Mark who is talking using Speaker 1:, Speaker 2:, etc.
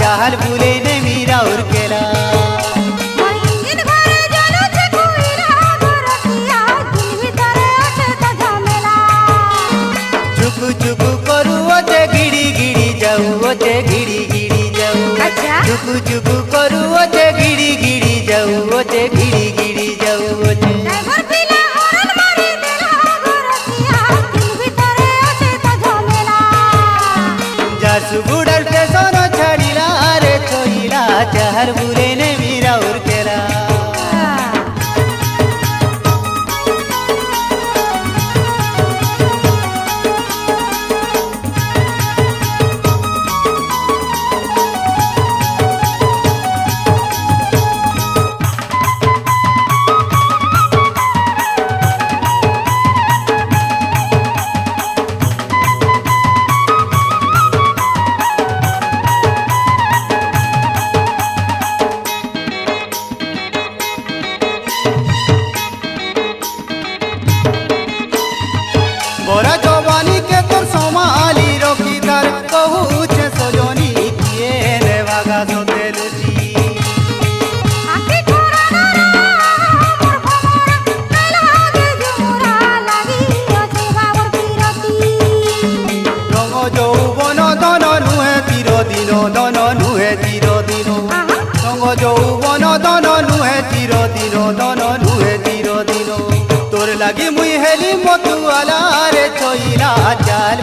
Speaker 1: चाल बुले ने मीरा उर्केला चुकु चुकु करू ओते गिड़ी गिड़ी जाऊ ओते गिड़ी गिड़ी जाऊ चुकु चुकु करू ओते गिड़ी गिड़ी जाऊ ओते गिड़ी गिड़ी जाऊ ओते जासुगुड़ा स्टेशन छाड़िला रे छोइला चाल बुले ने मीरा उर्केला बोरा जवानी के तोर सोमाली रोकी कर कहू छे सजनी किए रे भागा सोते लुची
Speaker 2: आके छोरा मोर भमरा लागे जुरा लागी ओसे बाबर पिरती
Speaker 1: रंग যৌবন দন নুহে তীর দিন দন নুহে তীর দিন রंग যৌবন দন নুহে তীর দিন দন নুহে তীর দিন তোর লাগি মুই হেলি মতুয়ালা রে ছইলা চাল